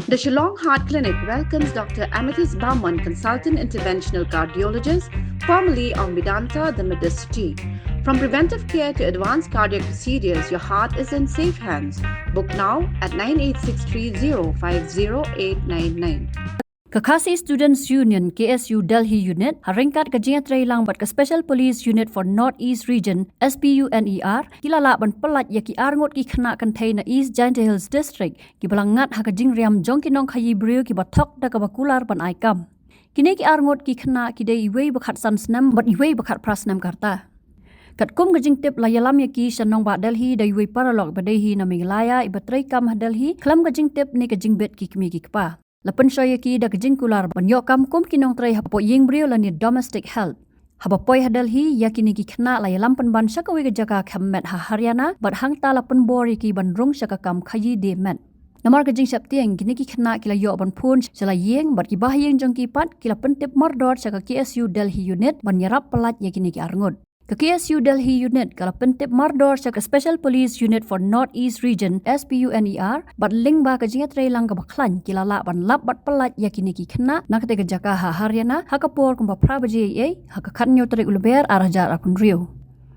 The Shillong Heart Clinic welcomes Dr. Amethyst Bauman, consultant interventional cardiologist, formerly of Medanta, the Medicity. From preventive care to advanced cardiac procedures, your heart is in safe hands. Book now at 9863050899. Kakasi Students Union KSU Delhi Unit haringkat kajinga trailang bat ka Special Police Unit for North East Region SPUNER kilala ban pelat yaki arngot ki khna container East Giant Hills District ki balangat ha kajing riam jong ki nong khayi brio ki bathok da ka bakular ban aikam kini ki arngot ki khna ki dei iwei bakhat sansnam bat iwei bakhat prasnam karta kat kum kajing tip layalam yaki shanong ba Delhi dai iwei paralog badehi na Meghalaya ibatrai kam Delhi klam kajing tip ni kajing bet ki kmi ki kpa Lapan saya ki da kajing kular banyok kam kum kinong tray hapo ying brio lani domestic health. Haba poi hadal hi yakini ki khna la yalam pan ban shakawi ka jaka khammet ha Haryana bat hang ta lapan bori ki ban rung shaka kam khayi de met. Namar kajing saptieng kini ki khna kila yo ban phun sala yeng bat ki bah yeng jong ki pat kila pentip mardor shaka KSU Delhi unit ban yarap pelat yakini ki arngot. Ke KSU Delhi Unit kala pentip mardor sa Special Police Unit for North East Region SPUNER bat ling ba kajinga trailang ka baklan kilala ban lap bat pelat yakini ki khna nakate ka jaka ha Haryana hakapor kumba prabaji ai hakakhanyo tari ulber arajar apun rio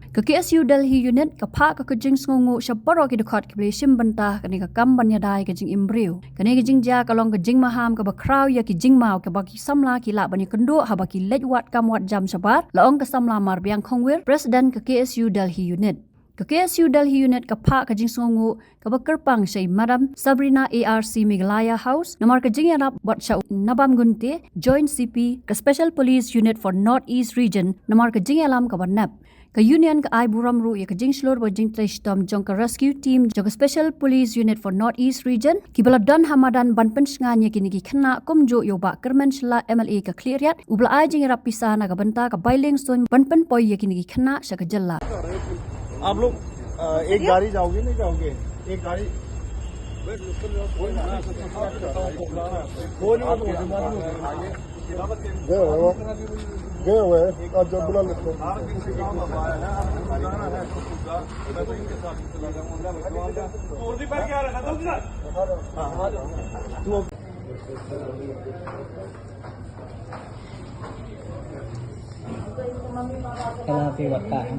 ke KSU Delhi Unit ka pha ka kajing sngongu shabaro ki dekat ki bleshim banta kani ka kam ban yadai kajing imbrio kani kajing ja kalong kajing maham ka bakraw ya ki jing mau ka baki samla ki la bani kendo ha baki lejwat kam wat jam sabar laong ka samla mar biang khongwir president ka KSU Delhi Unit ke KSU Delhi Unit ka pha kajing sngongu ka bakerpang say Madam Sabrina ARC Meghalaya House namar kajing yarap wat sha nabam gunte Joint CP ka Special Police Unit for North East Region namar kajing alam ka banap Ka Union ka ay buram ru ya ka jing slor ba jing trashtom jong ka rescue team jong ka Special Police Unit for North East Region ki baladan hamadan ban penshnganya kini ki khna komjo yo ba kermen shla MLA ka clearyat ubla ay jing rap pisana ka banta ka bailing son ban pen poi ya kini ki khna sha ka jalla आप लोग एक गाड़ी जाओगे नहीं जाओगे एक गाड़ी गए हुए और जब बुला लेते कहाँ पे बता है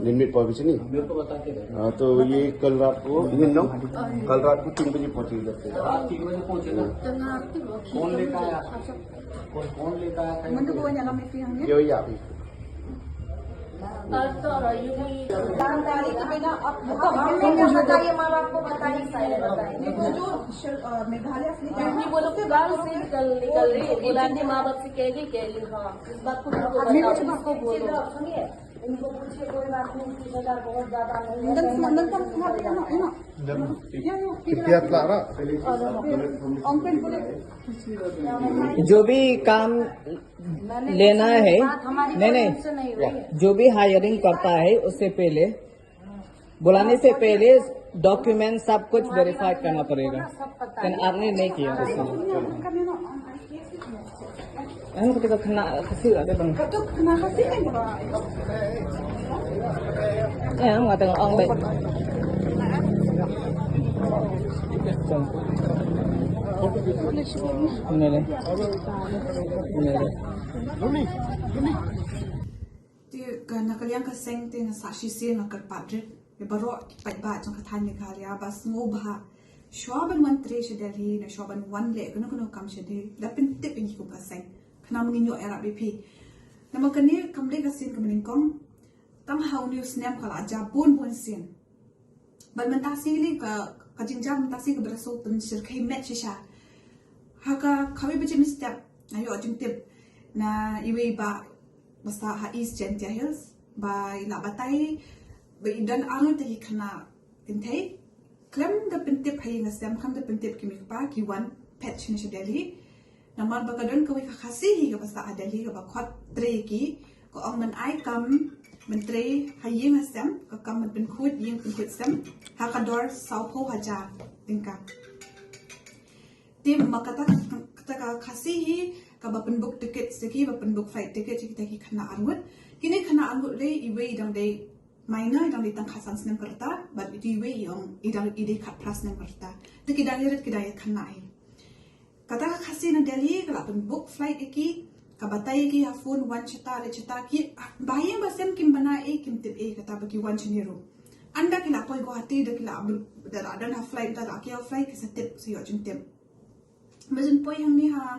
लिमिट पहुंची नहीं मेरे को बता के हाँ तो ये कल रात को कल रात को 3 बजे पहुंची जाते हैं 3 बजे पहुंचेगा कौन लेकर आया कौन लेकर आया ये वही आप ही जानकारी के बिना हमने क्या बताइए माँ बाप को बताइए जो मेघालय से बोलो कि गाँव से निकल रही है बुलाने माँ बाप से कह दी हाँ इस बात को उनको बोलो सुनिए इनको पूछिए कोई बात नहीं इसकी सजा बहुत ज्यादा जो भी काम लेना है नहीं जो भी हायरिंग करता है उससे पहले बुलाने से पहले डॉक्यूमेंट सब कुछ वेरीफाई करना पड़ेगा लेकिन आपने नहीं किया kita kena kasih ada bang. kena kasih kan Nggak tengok orang baik. Ini deh. Karena kalian keseng tin saksi sin nak kerpadrit, baru pai jong kathan Meghalaya bas ngobha. Shwaban menteri Delhi na shwaban wan le kuno kam shede dapin tip ini ko kaseng. Kena menginyo era BP. Nama kini kamde kasin kemeningkong tam hau news nem kala jabun pun sin. Ban mentasi li ka kajingjam mentasi ke berasal tun sirkai met shisha. Haka kami baca step ayo ajung tip na iwe ba basta ha East Giant Hills ba ila batai ba idan anu tahi kena tintai klem da pentip hai ngasem kam da pentip kimik pa ki1 patch ni Delhi. Namar bakadon kau kasih hingga pasal ada lagi kau kuat treki kau orang menai kam menteri haying asam kau kam men kuat yang penting asam hakador saupo hajar tingkap tim makata kata kasih kau bapenbuk tiket segi bapenbuk flight tiket kita kena anut kini kena anut le iwe idam de Maina idang ditang khasan snem kerta, but diwe yang idang ide kat pras nem kerta. Tu kidang irit kidang kanai. Kata kasi na Delhi kalau pun book flight iki, kabatai iki hafun wan cita le cita ki bayang basem kim bana kim tip kata bagi wan ceniru. Anda kila poi Guwahati dah kila ada na flight dah kia flight ke setip siyo jentip. Macam poi yang ni ha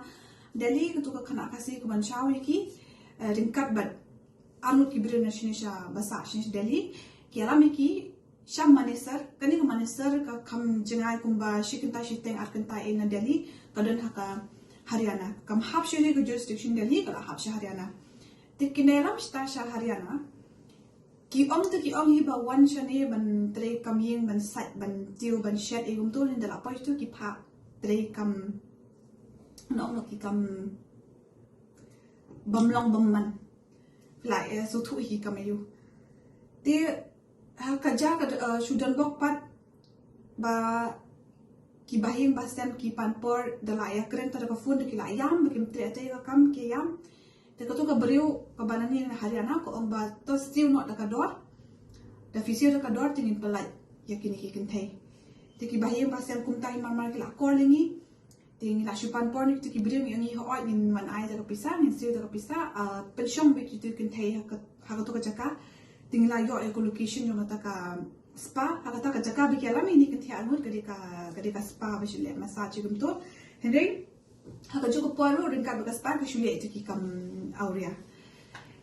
Delhi ketu ka kena kasi ke Banshaw iki ringkat bat anut ki bira nationisha basa shinish Delhi ki alam iki Syam manesar kani ke manesar ka kam jengai kumba shikinta shiteng arkenta na Delhi kadon haka Haryana kam hap shiri ke jurisdiction Delhi kala hap sha Haryana tikineram sta sha Haryana ki ong hi ba wan shane ban tre kam yeng ban sat ban tiu ban shet egum tu ni dala poi tu ki pha tre kam no ki kam bamlong bamman lại số thu hi kam ayu te kaja ka sudan bok pat ba ki bahim basem ki panpor dala ya kren ta ka fun ki la yam bikim tre te ka kam ki yam te ka to ka beriu ka banani Haryana ko ong ba to still not ka dor da fisir ka dor tingin pelai yakini ki kentai te ki bahim basem kum tai marmar ki la kor lingi ting la shupan por ni ki beriu ngi ho oi min man ai ta ka pisa ni sil ta ka pisa pension bi ki kentai ha ka to ka jaka ting la yo ecolocation yo mata ka spa hakata ka jaka bi kala mi ni kan thia ngut kadi ka spa ba shule massage gum to henry haka joko polo rin ka ba spa ka shule itu ki kam auria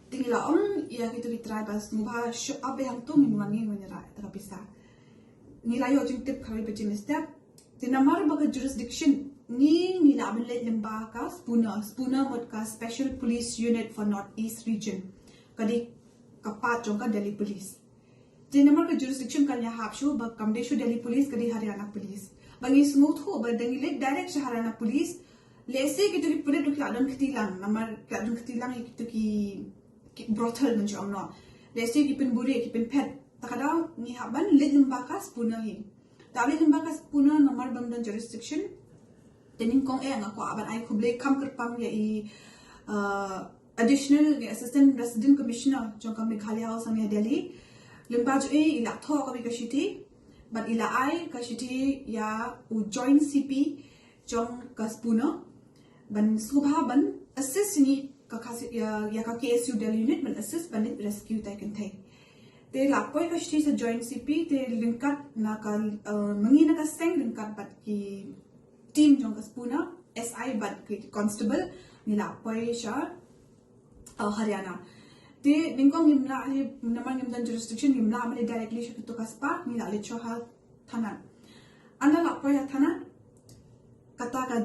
tingila ya gitu ki try bas mubha show up yang tu min wangi menera ta bisa nila yo jing tip khari be jing step tinamar ba ka jurisdiction ni la bin le lemba ka spuna mot ka special police unit for north east region kadi kapat jong ka Delhi police Dinamar ka jurisdiction kanya hapshu ba kamdeshu Delhi police kadi Haryana police bangi smooth ho ba dangi le direct sa Haryana police lese ki tu pure du kladon khtilang namar kladon khtilang ki ki brothel man jom no lese ki pin buri ki pin pet takada ni haban le limbakas puna hi tawle limbakas puna namar bamdan jurisdiction tenin kong nga ko aban ai khuble kam kerpang ya i additional assistant resident commissioner jong kam Meghalaya House ang Delhi Limbaj ila tho ka bi shiti but ila ai ka shiti ya u join CP jong ka spuna ban subha ban assist ni ka khasi ya ka KSU Delhi unit ban assist ban rescue ta kan thai te la poi ka shiti sa join CP te linkat na ka mangi na ka seng linkat bat ki team jong ka spuna SI bat ki constable ni la poi sha Haryana te ningkong nimla naman nimdan jurisdiction nimla amali directly siya to kaspa nila lecho ha tanan anda la po ya tanan kata ka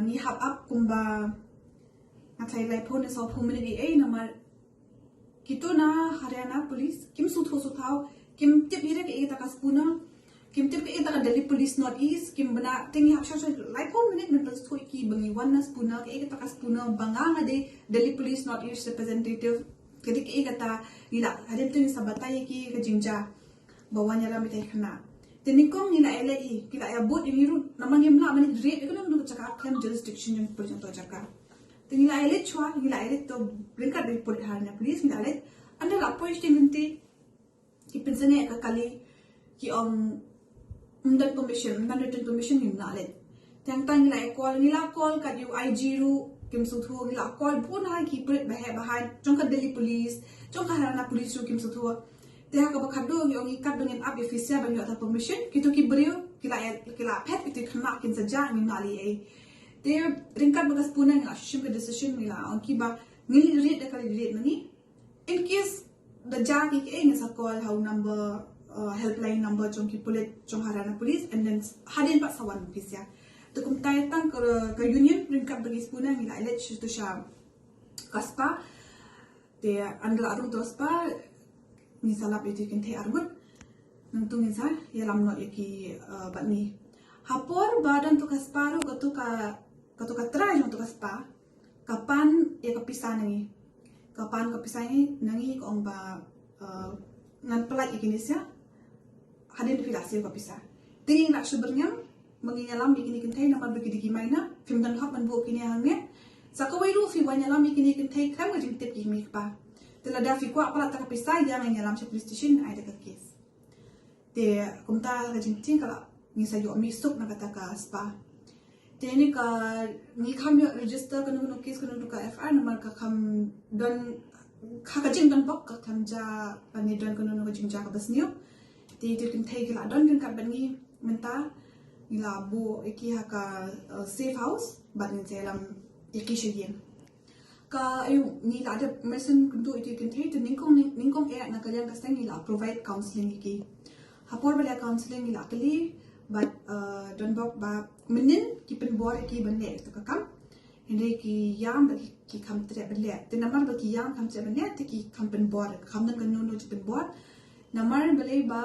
ni hap up kumba ngatai lai po ne so phumni e namar kito na Haryana police kim sutho suthau kim tip hire ke ta kaspuna kim tip ke ta Delhi police north east kim bana tingi hap sha lai po minute min plus thoi ki bangi wan spuna ke ta kaspuna banganga de Delhi police north east representative kadi ke kata ila hadin tu ni sabatai ki ke jinja bawanya la mitai khana tenikong ni la LAE kila ya bot ini ru namang yemla mani rate ko no chaka claim jurisdiction jeng purjang to chaka tenila ele chwa nila ele to brinkat de pol harna police nila ele anda la poisting nti ki pensane ka kali ki undan written permission nimla ele tang tang nila call ka UIG ru kim suthu nila call pun hai ki pret behind jong ka Delhi police jong ka Haryana police ru kim suthu te ha ka bakhado yong ikat dengan up official ban yota permission kitu ki brio kila pet kitu khna kin saja ni nali e te ringkat bagas puna ngila shim ka decision ngila on ki ba ngili rate da kali rate nani in case the jagi ke ngisa call how number helpline number jong ki police jong Haryana police and then hadin pa sawan official to kum tai tang ka union ringkat bagis puna ngila let to sha kaspa te andla arum tospa ni salap itu kan te argut nuntung insa ya lamno yaki batni hapor badan tu kasparu katu ka try jong tu kaspa kapan ya kapisa nangi kapan kapisa nangi ko ong ba ngan pelai ikinisya hadin filasi kapisa tingin nak sebenarnya menginyalam ikini kentai nama begini gimana film dan hap man bu kini hangnya sakawai lu fi wanyalam ikini kentai kan ngajin tip kimi pa Tela da fi kwa pala ta kapisa yang ngalam sa police station ai da case. Te kumta ka jinting kala ni sa yo mi suk na kata ka spa. Te ni ka ni kam yo register ka no case ka no ka FR number ka kam don ka jing don bok ka kam ja pani don ka no ka jing ja ka basniu. Te tu kan thai kala don kan ka bani menta ni la bu iki ha ka safe house but ni selam iki shigien. Ka ayu ni la ada medicine kuntu itu kan thai tu ningkong na kalian ka seng ni la provide counseling iki. Hapor bala counseling ni la kali but don bok ba menin ki pen bor ki ban le to kam hende ki yam ba ki kam tre ban le te namar ba ki yam kam tre ban le te ki kam pen bor kam nan kan no pen bor namar bale ba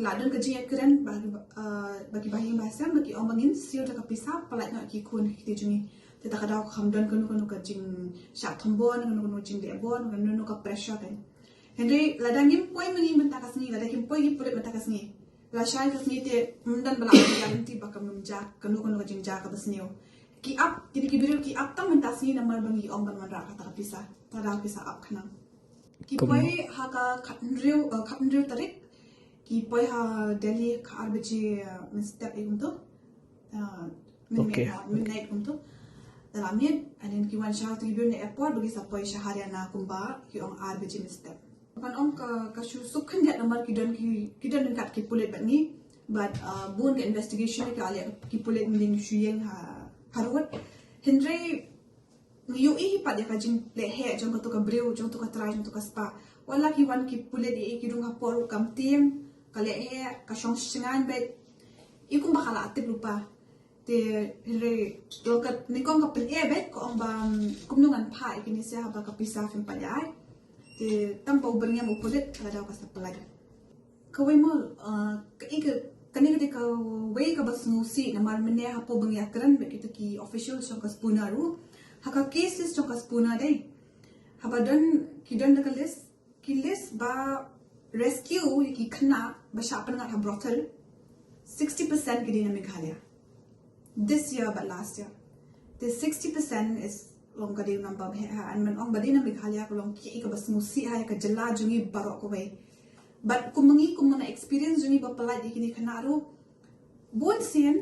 ladon ka jia keren ba ki bahim ba sam ba ki omangin sio ta ka pisa palat na ki kun ki jungi te ta kada kam don kan ka jing sha thombon kan jing le bon kan no ka pressure kan hende ladangim poi mangi mentakas ni ladangim poi ki pulit mentakas ni la shai ka ni te mundan bala garanti ba kam numja kanu ka jing ja ka basneo ki up kini ki biru ki up tam mentas ni namar bangi om ban ra ka ta pisa ta da pisa up khana ki poi ha ka khatnriu tarik ki poi ha Delhi ka arbaji step egum to midnight to Ramien and then ki wan shah to biru ne airport bagi sa poi Shahariana kumba ki ong arbaji step pan ong ka shu sukhan ya namar ki don kat ki pulit bat ni but bun ka investigation ka alia ki pulit min shuyeng harwat hendre yu hi pat ya ka jing le he jong to ka breu jong to ka try jong to ka spa wala ki wan ki pulit ki dung ha por kam tim ka le he ka shong singan bet ikum bakala atip lupa te hendre yo ka nikong ka pen bet ko ong ba kumnungan pa ikini sia ba ka pisa fim pa ya te tampa uberinya mo pulit kada daw ka sa palag kawai mo kani ka way ka bas ngusi na marmene ha po bang yakran be kita ki official so ka spuna ru haka cases so ka spuna dai habadon ki don ka list ba rescue ki khna ba shapan nga brothel 60% ki dina Meghalaya this year but last year the 60% is long ka din number an man ong badina Meghalaya ko long ki ka bas ngusi ha ka jala jungi barok ko bay but kung mana experience jungi ba pala di kini kanaro bon sen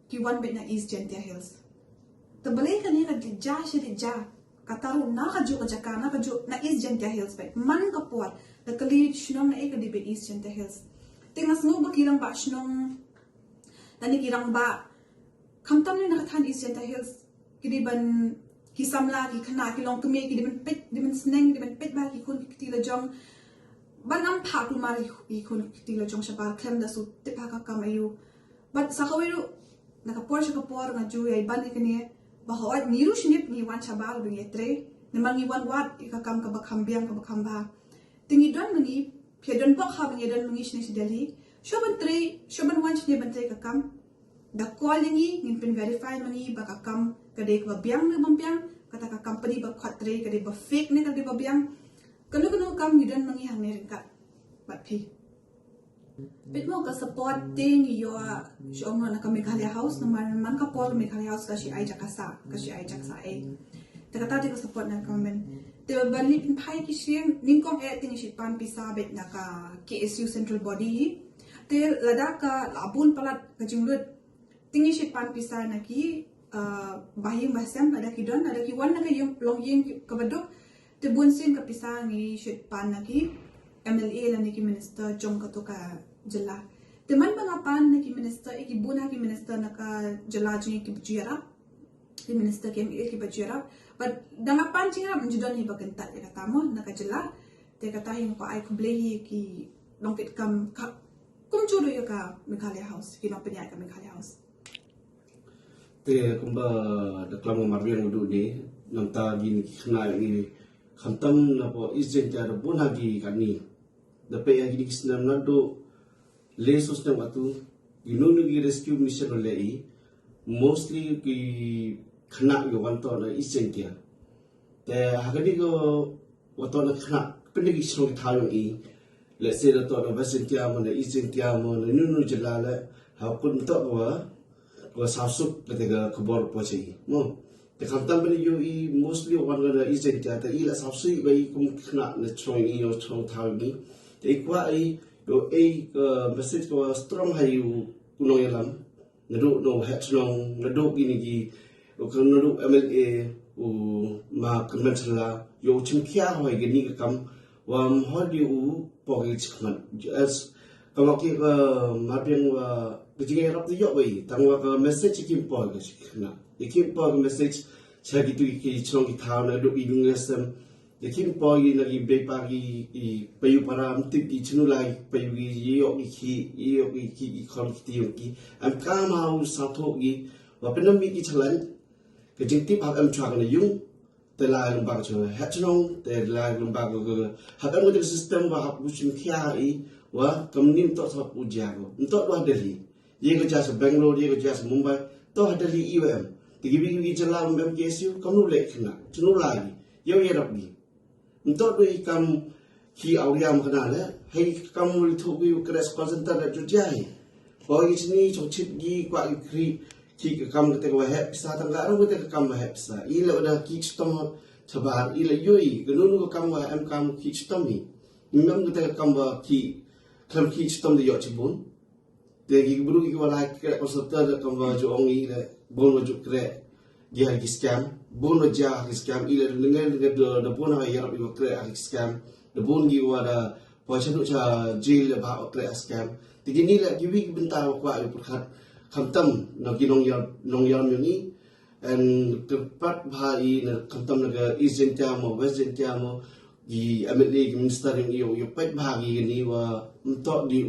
ki wan bet na East Gentia Hills to balay kani ka ja kataro na ka jo na East Gentia Hills bet man ka por the kali shnong na ka di bet East Gentia Hills tingas mo ba kirang ba shnong tani kirang ba kamtam ni nakathan East Gentia Hills kidi ban kisamla ki khana ki long kumi ki di ban sneng di ban pet ba ki kun ki la jong banam pak lumar ikun tilo jong shabal klem da su tipa ka kamayu but sa kawiru nakapor siya kapor nga ju ay ban ikani bahawat niru shinip ni wan shabal bingi tre namang iwan wat ikakam ka bakhambiang ka bakhamba tingi don mangi piadon bok ha bingi don mangi shini si Delhi shoban wan shini ban tre kakam da callingi ngin pin verify mangi bakakam kade ka biang na bampiang kata ka company ba khatre kade ba fake ne kade ba biang kalau kam yudan mangi hang ne ringkat bat phi bit mo ka supporting yo shong na ka Meghalaya house na man ka por Meghalaya house ka si ai jakasa ai ta kata ka support na comment te bali pin phai ki siang ningkong ting si pan pisa bet na ka KSU central body te lada ka labun palat ka jinglut tingi si pan pisa na ki bahing basam ada ki don ada ki wan na ka yung long yeng ka badok te bunsin ka pisa ngi shit pan na ki MLA la ni ki minister jong ka to ka jala te man ba pan na ki minister ki buna ki minister na ka jala ji ki bujira ki minister ki MLA ki bujira but danga pan jinga mjidon hi baganta ya katamo na ka jala te kata hi ko ai kublehi ki longkit kam kum churu ya ka Meghalaya house ki no penya ka Meghalaya house te kumba daklamo marbian udu de nanta gini khna ni khantam na po East Gentia ro bon hagi kani dapat yang gini kisnam na do le sostem atu ginonu gi rescue mission lei mostly ki khna yo wanto na East Gentia te hagani go wato na khna pende gi sro thayo i let's say to na West Gentia mo na East Gentia mo na nunu jalala ha kun to wa ko sasuk le ga khobor po chi mo the kantam ben you mostly one gonna is it that the ila subsi by kum khna na chong I or chong thau ni te kwa I yo message ko strong hai you kunong yalam nadu no hat long nadu gini gi ko nadu MLA ma conventional yo chim kya hoi gini ka kam wam hodi po gi chkhman as kamaki ma pian wa kejingan rap tu yo bai tangwa ka message kim po ga chkhna ikim po message chagi tu ki chong ki thau na do idung lesem ikim po gi na gi be pa gi payu param tip ki chunu lai payu gi yo ki khol ki ti ki am ka mau sa tho gi wa penam mi ki chalan ke jing tip hak am chwa na yung te lai lum ba chwa ha chong te lai lum ba go hak am the system wa hak bu chim khia I wa kam nim to sa pu ja go to do Delhi ye ko ja sa Bangalore ye ko ja sa Mumbai to Delhi IOM tigi bi jala mbem kesu kamu le khna chunu lai yo ye rap gi nto do ikam ki awriam khna le hei kamu thu bi kres center da ju jai bo gi chini chok chip gi kwa kri ki kam te ko he sa tang ga ro te kam he sa I le da ki stom chabar I le yoi gnu ko kam wa am kam ki stom ni nimam te kam wa ki kam ki stom de yo chibun te gi buru gi wala ke center da kam wa jo ongi le bon wa ju kre gi ha gi scam bon wa ja gi scam I le ngal de bon ha ya bi kre ha gi scam de bon gi wa da po chanu cha jail le ba kre scam ti gi ni le gi wi bentar kwa I perkhat khamtam na gi nong yam ni and tepat bhai na khamtam na ga east mo west mo gi MLA gi minister ni yo pet bhagi ni wa to di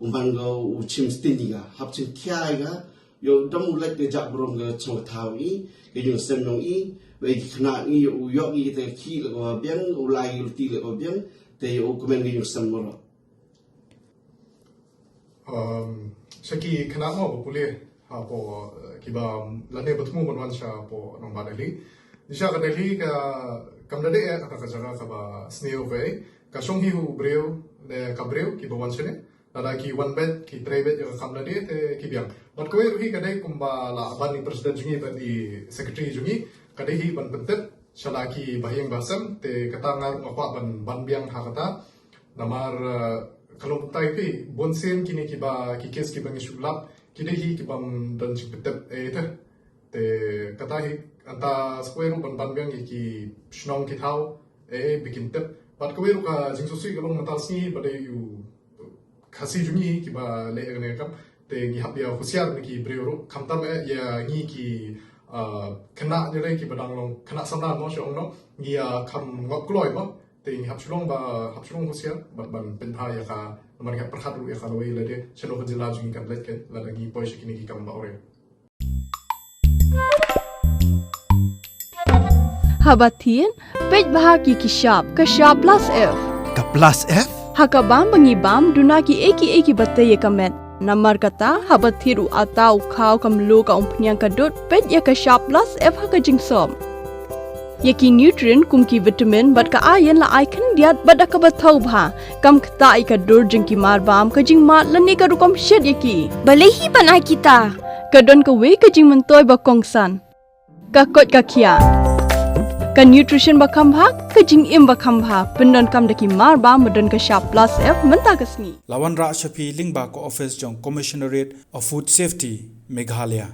umban go chim stin ga hap chim kya ga yo dam lek de jak brom ga chong thau I ge yung sem nong I we gi khna ni yo gi te khi la go biang ulai ti la go biang te yo komen gi yung sem mo Saki kenapa boleh apa kiba lane bertemu menwan sha po nong Delhi. Disha ka Delhi ka kamdade ata ka jaga ka ba sneo ve ka songhi hu breu le ka breu ki bawan sene ada ki one bed ki three bed ka kamdade te ki biang. Bat ko ru hi ka dai kumba la ban president jungi ba di secretary jungi ka dai hi ban pentet shala ki bahing basam te katangar ngakwa ban biang ha kata namar kalau tai pi bonsen kini kiba ki kes kiba ngi sulap kini hi kiba dan chipetep te kata hi anta square ban biang ki snong ki thau bikin tep bat ko ru ka jingsu sui kalong matal si bade yu khasi jungi kiba le ne kam te ngi hap ya husiar ki breuro khamtam ya ngi ki kena ni ki badang long kena samna mo shong no ngi kham ngop kloi mo te hap chulong husia ban penha ya ka nomor ka perkhat ru ya ka loi lade chelo jila jungi kan let ke la lagi poise kini ki kam ba ore Habatin pej bahagi ki shop plus F Ka plus F hakabam bangi bam duna ki eki batte ye kamet namar kata habathiru atau khau kamlu ka umpnyang kadut pej ya ka shop plus F haka jingsom Yaki nutrient kumki vitamin bat ka ayan la icon diat bat ka bathau bha kam khta I ka dur jing ki mar bam ka jing mat lani ka rukom shed yaki balehi banai kita ka don ka we ka jing mentoy ba kongsan ka kot ka khia ka nutrition ba kham bha ka jing im ba kham bha pendon kam daki mar bam modon ka sharp plus F menta kasni Lawan Ra Shafi Lingba ko office jong Commissionerate of Food Safety Meghalaya